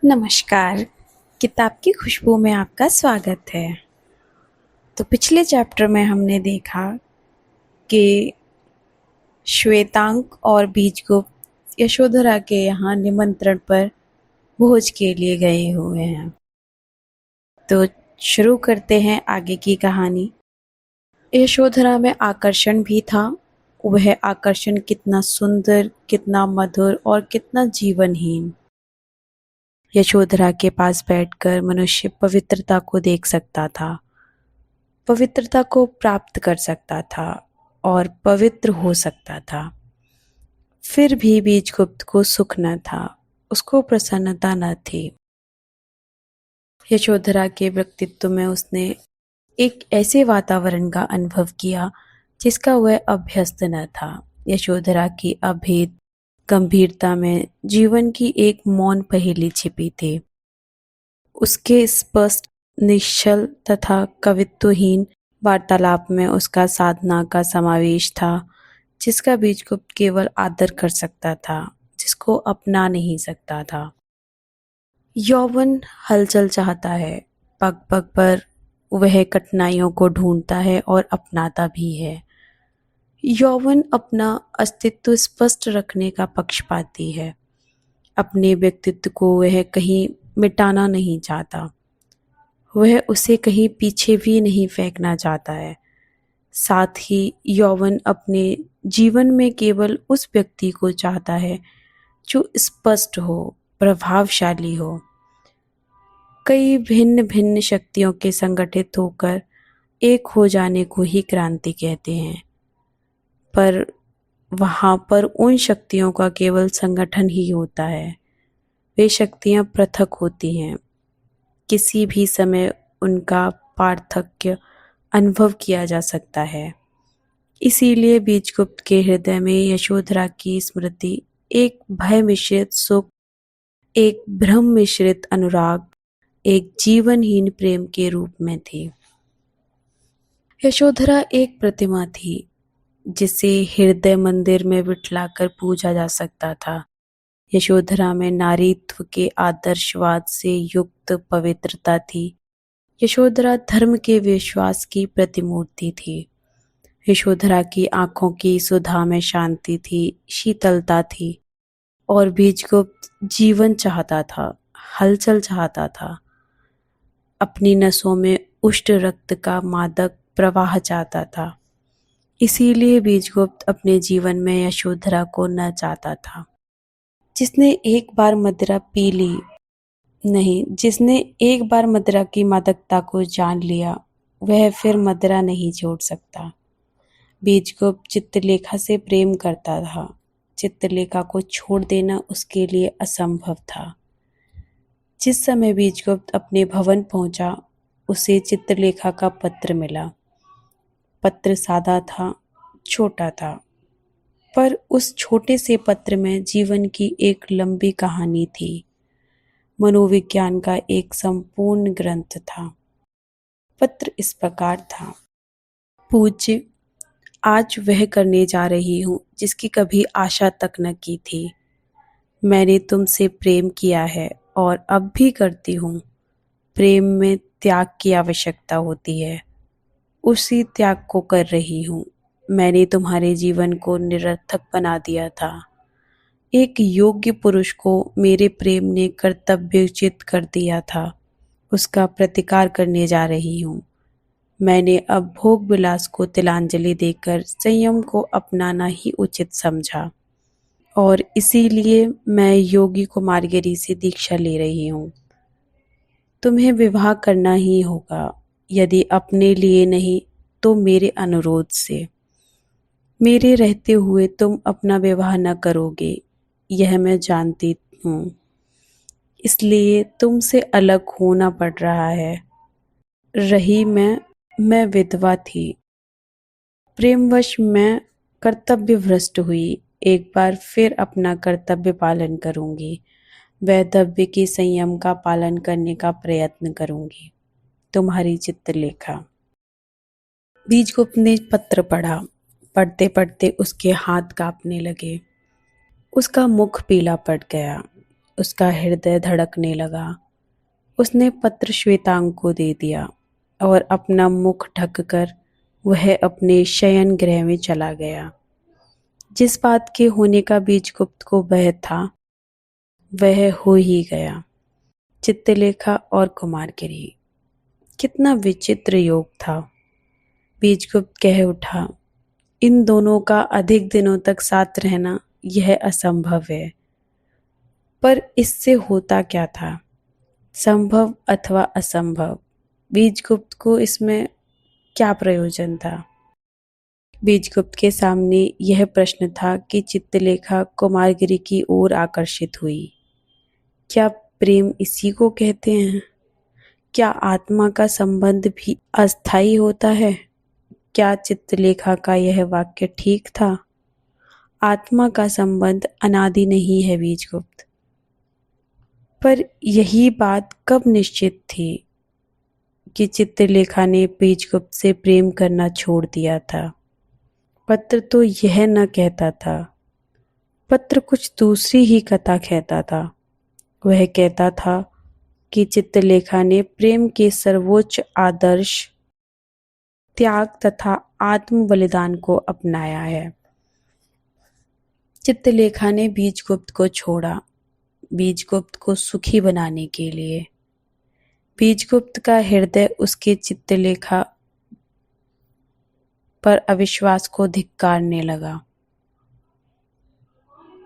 नमस्कार। किताब की खुशबू में आपका स्वागत है। तो पिछले चैप्टर में हमने देखा कि श्वेतांक और बीजगुप्त यशोधरा के यहाँ निमंत्रण पर भोज के लिए गए हुए हैं। तो शुरू करते हैं आगे की कहानी। यशोधरा में आकर्षण भी था। वह आकर्षण कितना सुंदर, कितना मधुर और कितना जीवनहीन। यशोधरा के पास बैठकर मनुष्य पवित्रता को देख सकता था, पवित्रता को प्राप्त कर सकता था और पवित्र हो सकता था। फिर भी बीजगुप्त को सुख न था, उसको प्रसन्नता न थी। यशोधरा के व्यक्तित्व में उसने एक ऐसे वातावरण का अनुभव किया जिसका वह अभ्यस्त न था। यशोधरा की अभेद गंभीरता में जीवन की एक मौन पहेली छिपी थी। उसके स्पष्ट, निश्चल तथा कवित्वहीन वार्तालाप में उसका साधना का समावेश था, जिसका बीजगुप्त केवल आदर कर सकता था, जिसको अपना नहीं सकता था। यौवन हलचल चाहता है, पग पग पर वह कठिनाइयों को ढूंढता है और अपनाता भी है। यौवन अपना अस्तित्व स्पष्ट रखने का पक्षपाती है। अपने व्यक्तित्व को वह कहीं मिटाना नहीं चाहता, वह उसे कहीं पीछे भी नहीं फेंकना चाहता है। साथ ही यौवन अपने जीवन में केवल उस व्यक्ति को चाहता है जो स्पष्ट हो, प्रभावशाली हो। कई भिन्न भिन्न शक्तियों के संगठित होकर एक हो जाने को ही क्रांति कहते हैं, पर वहाँ पर उन शक्तियों का केवल संगठन ही होता है। वे शक्तियाँ पृथक होती हैं, किसी भी समय उनका पार्थक्य अनुभव किया जा सकता है। इसीलिए बीजगुप्त के हृदय में यशोधरा की स्मृति एक भय मिश्रित सुख, एक भ्रम मिश्रित अनुराग, एक जीवनहीन प्रेम के रूप में थी। यशोधरा एक प्रतिमा थी जिसे हृदय मंदिर में बिठलाकर पूजा जा सकता था। यशोधरा में नारीत्व के आदर्शवाद से युक्त पवित्रता थी। यशोधरा धर्म के विश्वास की प्रतिमूर्ति थी। यशोधरा की आंखों की सुधा में शांति थी, शीतलता थी। और बीजगुप्त जीवन चाहता था, हलचल चाहता था, अपनी नसों में उष्ण रक्त का मादक प्रवाह चाहता था। इसीलिए बीजगुप्त अपने जीवन में यशोधरा को न चाहता था। जिसने एक बार मदिरा पी ली, नहीं, जिसने एक बार मदिरा की मादकता को जान लिया, वह फिर मदिरा नहीं छोड़ सकता। बीजगुप्त चित्रलेखा से प्रेम करता था। चित्रलेखा को छोड़ देना उसके लिए असंभव था। जिस समय बीजगुप्त अपने भवन पहुंचा, उसे चित्रलेखा का पत्र मिला। पत्र सादा था, छोटा था, पर उस छोटे से पत्र में जीवन की एक लंबी कहानी थी। मनोविज्ञान का एक संपूर्ण ग्रंथ था। पत्र इस प्रकार था। पूज्य, आज वह करने जा रही हूँ जिसकी कभी आशा तक न की थी। मैंने तुमसे प्रेम किया है और अब भी करती हूँ। प्रेम में त्याग की आवश्यकता होती है, उसी त्याग को कर रही हूँ। मैंने तुम्हारे जीवन को निरर्थक बना दिया था। एक योग्य पुरुष को मेरे प्रेम ने कर्तव्योचित कर दिया था, उसका प्रतिकार करने जा रही हूँ। मैंने अब भोग विलास को तिलांजलि देकर संयम को अपनाना ही उचित समझा और इसीलिए मैं योगी कुमारगिरी से दीक्षा ले रही हूँ। तुम्हें विवाह करना ही होगा, यदि अपने लिए नहीं तो मेरे अनुरोध से। मेरे रहते हुए तुम अपना विवाह न करोगे, यह मैं जानती हूँ, इसलिए तुमसे अलग होना पड़ रहा है। रही मैं विधवा थी। प्रेमवश मैं कर्तव्य भ्रष्ट हुई। एक बार फिर अपना कर्तव्य पालन करूंगी। वैधव्य के संयम का पालन करने का प्रयत्न करूंगी। तुम्हारी चित्रलेखा। बीजगुप्त ने पत्र पढ़ा। पढ़ते पढ़ते उसके हाथ कांपने लगे। उसका मुख पीला पड़ गया। उसका हृदय धड़कने लगा। उसने पत्र श्वेतांग को दे दिया और अपना मुख ढककर वह अपने शयन गृह में चला गया। जिस बात के होने का बीजगुप्त को भय था वह हो ही गया। चित्रलेखा और कुमारगिरी, कितना विचित्र योग था। बीजगुप्त कह उठा, इन दोनों का अधिक दिनों तक साथ रहना यह असंभव है। पर इससे होता क्या था? संभव अथवा असंभव, बीजगुप्त को इसमें क्या प्रयोजन था? बीजगुप्त के सामने यह प्रश्न था कि चित्रलेखा कुमारगिरी की ओर आकर्षित हुई। क्या प्रेम इसी को कहते हैं? क्या आत्मा का संबंध भी अस्थायी होता है? क्या चित्रलेखा का यह वाक्य ठीक था? आत्मा का संबंध अनादि नहीं है बीजगुप्त। पर यही बात कब निश्चित थी कि चित्रलेखा ने बीजगुप्त से प्रेम करना छोड़ दिया था? पत्र तो यह न कहता था। पत्र कुछ दूसरी ही कथा कहता था। वह कहता था कि चित्रलेखा ने प्रेम के सर्वोच्च आदर्श त्याग तथा आत्म बलिदान को अपनाया है। चित्रलेखा ने बीजगुप्त को छोड़ा, बीजगुप्त को सुखी बनाने के लिए। बीजगुप्त का हृदय उसके चित्रलेखा पर अविश्वास को धिक्कारने लगा।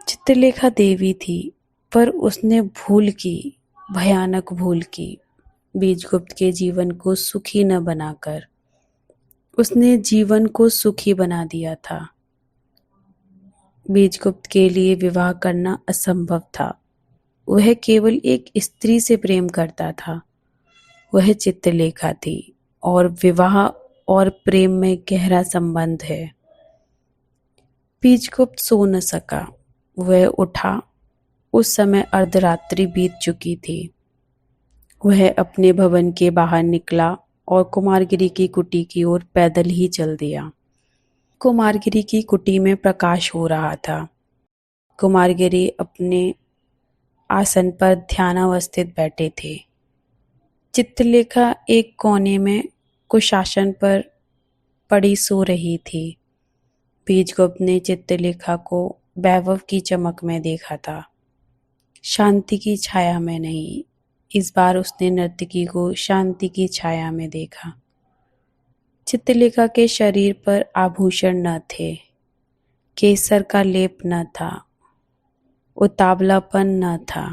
चित्रलेखा देवी थी, पर उसने भूल की, भयानक भूल की। बीजगुप्त के जीवन को सुखी न बनाकर उसने जीवन को सुखी बना दिया था। बीजगुप्त के लिए विवाह करना असंभव था। वह केवल एक स्त्री से प्रेम करता था, वह चित्रलेखा थी, और विवाह और प्रेम में गहरा संबंध है। बीजगुप्त सो न सका। वह उठा। उस समय अर्धरात्रि बीत चुकी थी। वह अपने भवन के बाहर निकला और कुमारगिरी की कुटी की ओर पैदल ही चल दिया। कुमारगिरी की कुटी में प्रकाश हो रहा था। कुमारगिरी अपने आसन पर ध्यानावस्थित बैठे थे। चित्रलेखा एक कोने में कुशासन पर पड़ी सो रही थी। बीजगुप्त ने चित्रलेखा को वैभव की चमक में देखा था, शांति की छाया में नहीं। इस बार उसने नर्तकी को शांति की छाया में देखा। चित्रलेखा के शरीर पर आभूषण न थे, केसर का लेप न था, उतावलापन न था।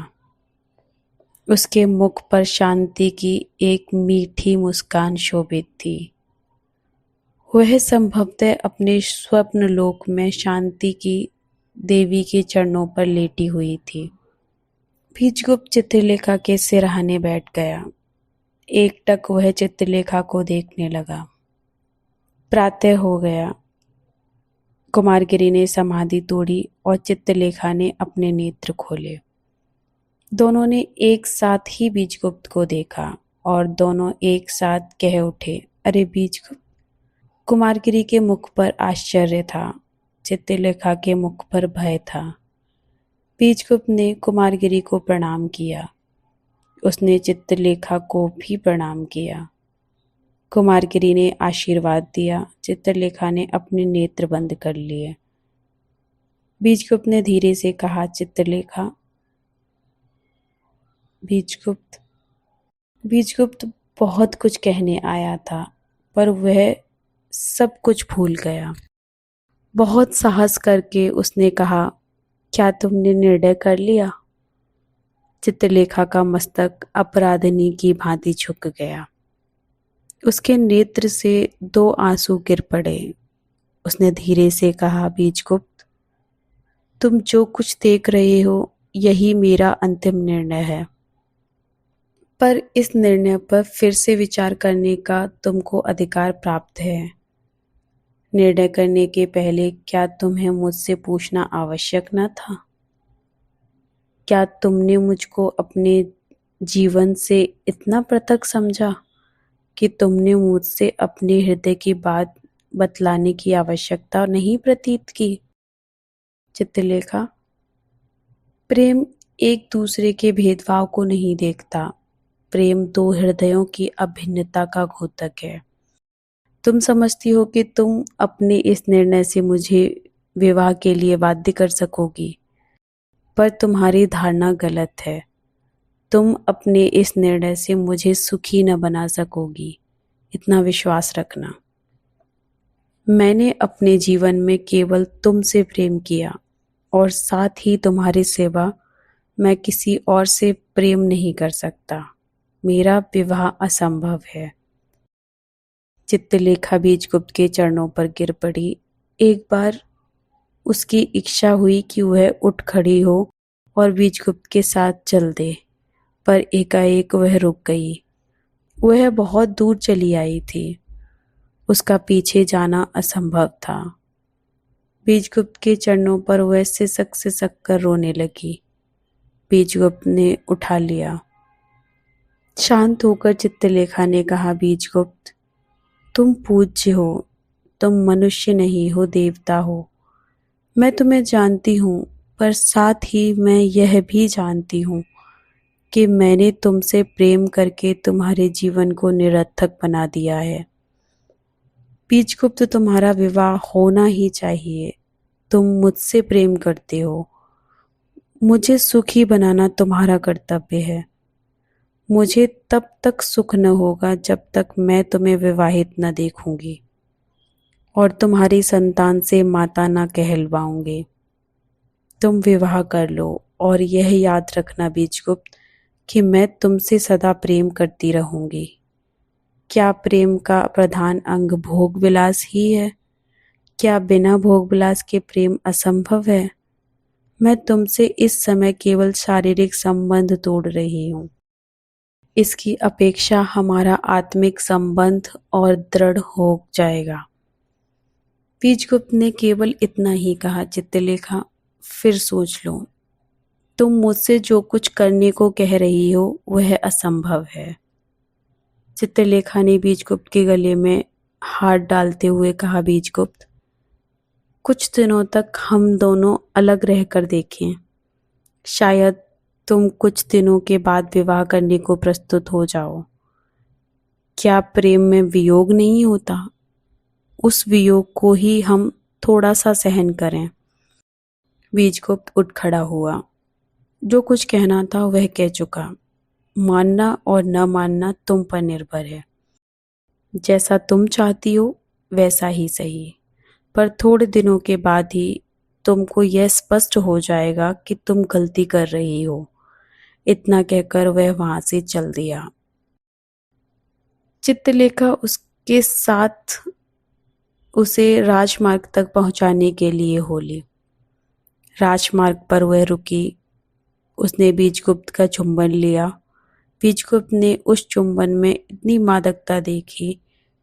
उसके मुख पर शांति की एक मीठी मुस्कान शोभित थी। वह संभवतः अपने स्वप्न लोक में शांति की देवी के चरणों पर लेटी हुई थी। बीजगुप्त चित्रलेखा के सिरहाने बैठ गया। एकटक वह चित्रलेखा को देखने लगा। प्रातः हो गया। कुमारगिरी ने समाधि तोड़ी और चित्रलेखा ने अपने नेत्र खोले। दोनों ने एक साथ ही बीजगुप्त को देखा और दोनों एक साथ कह उठे, अरे बीजगुप्त। कुमारगिरी के मुख पर आश्चर्य था, चित्रलेखा के मुख पर भय था। बीजगुप्त ने कुमारगिरी को प्रणाम किया। उसने चित्रलेखा को भी प्रणाम किया। कुमारगिरी ने आशीर्वाद दिया। चित्रलेखा ने अपने नेत्र बंद कर लिए। बीजगुप्त ने धीरे से कहा, चित्रलेखा। बीजगुप्त बहुत कुछ कहने आया था, पर वह सब कुछ भूल गया। बहुत साहस करके उसने कहा, क्या तुमने निर्णय कर लिया? चित्रलेखा का मस्तक अपराधिनी की भांति झुक गया। उसके नेत्र से 2 आंसू गिर पड़े। उसने धीरे से कहा, बीजगुप्त, तुम जो कुछ देख रहे हो यही मेरा अंतिम निर्णय है, पर इस निर्णय पर फिर से विचार करने का तुमको अधिकार प्राप्त है। निर्णय करने के पहले क्या तुम्हें मुझसे पूछना आवश्यक न था? क्या तुमने मुझको अपने जीवन से इतना पृथक समझा कि तुमने मुझसे अपने हृदय की बात बतलाने की आवश्यकता नहीं प्रतीत की? चित्रलेखा, प्रेम एक दूसरे के भेदभाव को नहीं देखता। प्रेम दो हृदयों की अभिन्नता का द्योतक है। तुम समझती हो कि तुम अपने इस निर्णय से मुझे विवाह के लिए बाध्य कर सकोगी, पर तुम्हारी धारणा गलत है। तुम अपने इस निर्णय से मुझे सुखी न बना सकोगी, इतना विश्वास रखना। मैंने अपने जीवन में केवल तुमसे प्रेम किया और साथ ही तुम्हारी सेवा। मैं किसी और से प्रेम नहीं कर सकता। मेरा विवाह असंभव है। चित्रलेखा बीजगुप्त के चरणों पर गिर पड़ी। एक बार उसकी इच्छा हुई कि वह उठ खड़ी हो और बीजगुप्त के साथ चल दे, पर एकाएक वह रुक गई। वह बहुत दूर चली आई थी। उसका पीछे जाना असंभव था। बीजगुप्त के चरणों पर वह सिसक कर रोने लगी। बीजगुप्त ने उठा लिया। शांत होकर चित्रलेखा ने कहा, बीजगुप्त, तुम पूज्य हो, तुम मनुष्य नहीं हो, देवता हो। मैं तुम्हें जानती हूँ, पर साथ ही मैं यह भी जानती हूँ कि मैंने तुमसे प्रेम करके तुम्हारे जीवन को निरर्थक बना दिया है। बीजगुप्त, तुम्हारा विवाह होना ही चाहिए। तुम मुझसे प्रेम करते हो। मुझे सुखी बनाना तुम्हारा कर्तव्य है। मुझे तब तक सुख न होगा जब तक मैं तुम्हें विवाहित न देखूंगी और तुम्हारी संतान से माता न कहलवाऊंगी। तुम विवाह कर लो और यह याद रखना बीजगुप्त कि मैं तुमसे सदा प्रेम करती रहूंगी। क्या प्रेम का प्रधान अंग भोग विलास ही है? क्या बिना भोग विलास के प्रेम असंभव है? मैं तुमसे इस समय केवल शारीरिक संबंध तोड़ रही हूँ। इसकी अपेक्षा हमारा आत्मिक संबंध और दृढ़ हो जाएगा। बीजगुप्त ने केवल इतना ही कहा, चित्रलेखा, फिर सोच लो। तुम मुझसे जो कुछ करने को कह रही हो वह असंभव है। चित्रलेखा ने बीजगुप्त के गले में हाथ डालते हुए कहा, बीजगुप्त, कुछ दिनों तक हम दोनों अलग रहकर देखें। शायद तुम कुछ दिनों के बाद विवाह करने को प्रस्तुत हो जाओ। क्या प्रेम में वियोग नहीं होता? उस वियोग को ही हम थोड़ा सा सहन करें। बीजगुप्त उठ खड़ा हुआ। जो कुछ कहना था वह कह चुका। मानना और न मानना तुम पर निर्भर है। जैसा तुम चाहती हो वैसा ही सही, पर थोड़े दिनों के बाद ही तुमको यह स्पष्ट हो जाएगा कि तुम गलती कर रही हो। इतना कहकर वह वहां से चल दिया। चित्रलेखा उसके साथ उसे राजमार्ग तक पहुंचाने के लिए बोली। राजमार्ग पर वह रुकी। उसने बीजगुप्त का चुंबन लिया। बीजगुप्त ने उस चुंबन में इतनी मादकता देखी,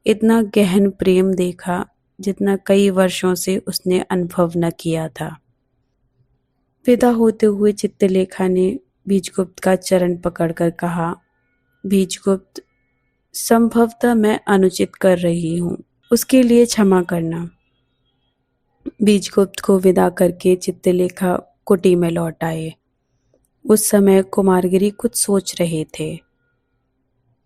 इतना गहन प्रेम देखा, जितना कई वर्षों से उसने अनुभव न किया था। विदा होते हुए चित्रलेखा ने बीजगुप्त का चरण पकड़कर कहा, बीजगुप्त, संभवतः मैं अनुचित कर रही हूँ, उसके लिए क्षमा करना। बीजगुप्त को विदा करके चित्रलेखा कुटी में लौट आए। उस समय कुमारगिरी कुछ सोच रहे थे।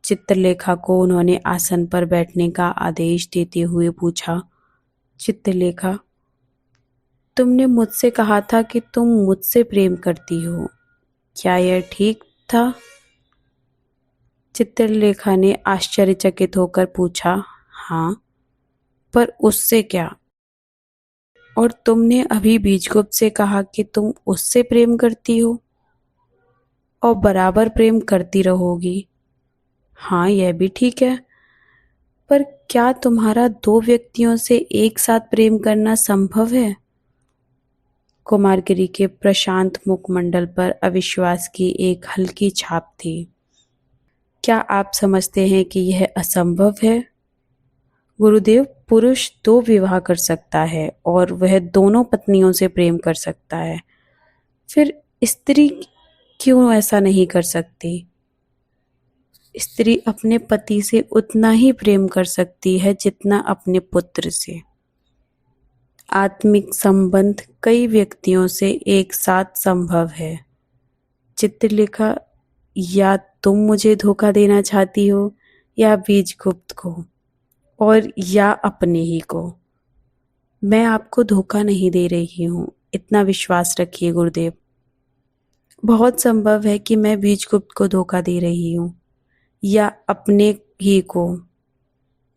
चित्रलेखा को उन्होंने आसन पर बैठने का आदेश देते हुए पूछा, चित्रलेखा, तुमने मुझसे कहा था कि तुम मुझसे प्रेम करती हो, क्या यह ठीक था? चित्रलेखा ने आश्चर्यचकित होकर पूछा, हाँ, पर उससे क्या? और तुमने अभी बीजगुप्त से कहा कि तुम उससे प्रेम करती हो और बराबर प्रेम करती रहोगी। हाँ, यह भी ठीक है, पर क्या तुम्हारा दो व्यक्तियों से एक साथ प्रेम करना संभव है? कुमारगिरी के प्रशांत मुखमंडल पर अविश्वास की एक हल्की छाप थी। क्या आप समझते हैं कि यह असंभव है? गुरुदेव, पुरुष दो विवाह कर सकता है और वह दोनों पत्नियों से प्रेम कर सकता है। फिर स्त्री क्यों ऐसा नहीं कर सकती? स्त्री अपने पति से उतना ही प्रेम कर सकती है जितना अपने पुत्र से। आत्मिक संबंध कई व्यक्तियों से एक साथ संभव है। चित्रलेखा, या तुम मुझे धोखा देना चाहती हो, या बीजगुप्त को, और या अपने ही को। मैं आपको धोखा नहीं दे रही हूँ, इतना विश्वास रखिए गुरुदेव। बहुत संभव है कि मैं बीजगुप्त को धोखा दे रही हूँ, या अपने ही को।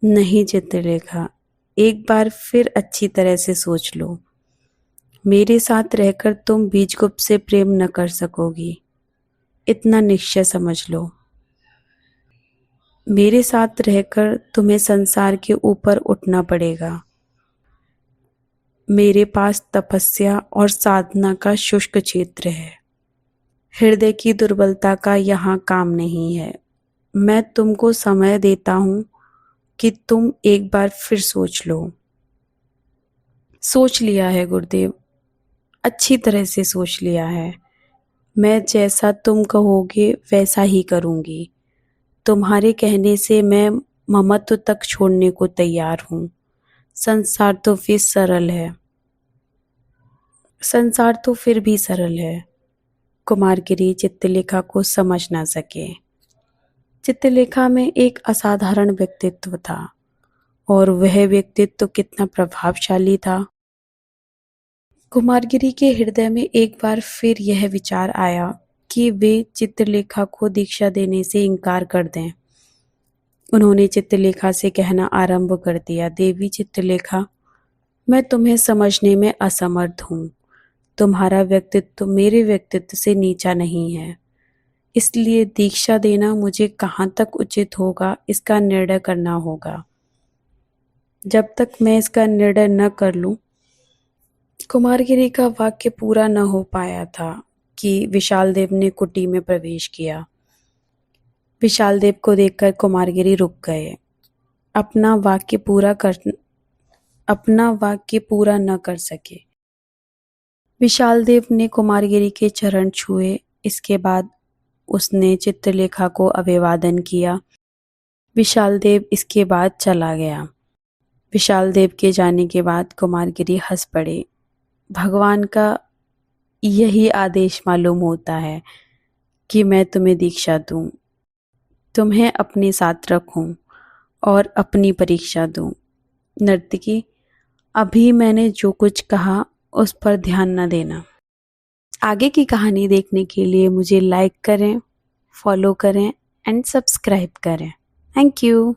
नहीं चित्रलेखा, एक बार फिर अच्छी तरह से सोच लो। मेरे साथ रहकर तुम बीजगुप्त से प्रेम न कर सकोगी, इतना निश्चय समझ लो। मेरे साथ रहकर तुम्हें संसार के ऊपर उठना पड़ेगा। मेरे पास तपस्या और साधना का शुष्क क्षेत्र है। हृदय की दुर्बलता का यहाँ काम नहीं है। मैं तुमको समय देता हूँ कि तुम एक बार फिर सोच लो। सोच लिया है गुरुदेव, अच्छी तरह से सोच लिया है। मैं जैसा तुम कहोगे वैसा ही करूँगी। तुम्हारे कहने से मैं ममत्व तक छोड़ने को तैयार हूँ। संसार तो फिर भी सरल है। कुमारगिरी चित्रलेखा को समझ ना सके। चित्रलेखा में एक असाधारण व्यक्तित्व था, और वह व्यक्तित्व कितना प्रभावशाली था। कुमारगिरी के हृदय में एक बार फिर यह विचार आया कि वे चित्रलेखा को दीक्षा देने से इनकार कर दें। उन्होंने चित्रलेखा से कहना आरंभ कर दिया, देवी चित्रलेखा, मैं तुम्हें समझने में असमर्थ हूँ। तुम्हारा व्यक्तित्व मेरे व्यक्तित्व से नीचा नहीं है, इसलिए दीक्षा देना मुझे कहाँ तक उचित होगा इसका निर्णय करना होगा। जब तक मैं इसका निर्णय न कर लूं। कुमारगिरी का वाक्य पूरा न हो पाया था कि विशाल देव ने कुटी में प्रवेश किया। विशाल देव को देखकर कुमारगिरी रुक गए। अपना वाक्य पूरा न कर सके। विशाल देव ने कुमारगिरी के चरण छुए। इसके बाद उसने चित्रलेखा को अभिवादन किया। विशाल देव इसके बाद चला गया। विशाल देव के जाने के बाद कुमारगिरी हंस पड़े। भगवान का यही आदेश मालूम होता है कि मैं तुम्हें दीक्षा दूं, तुम्हें अपने साथ रखूं और अपनी परीक्षा दूं। नर्तकी, अभी मैंने जो कुछ कहा उस पर ध्यान न देना। आगे की कहानी देखने के लिए मुझे लाइक करें, फॉलो करें एंड सब्सक्राइब करें। Thank you.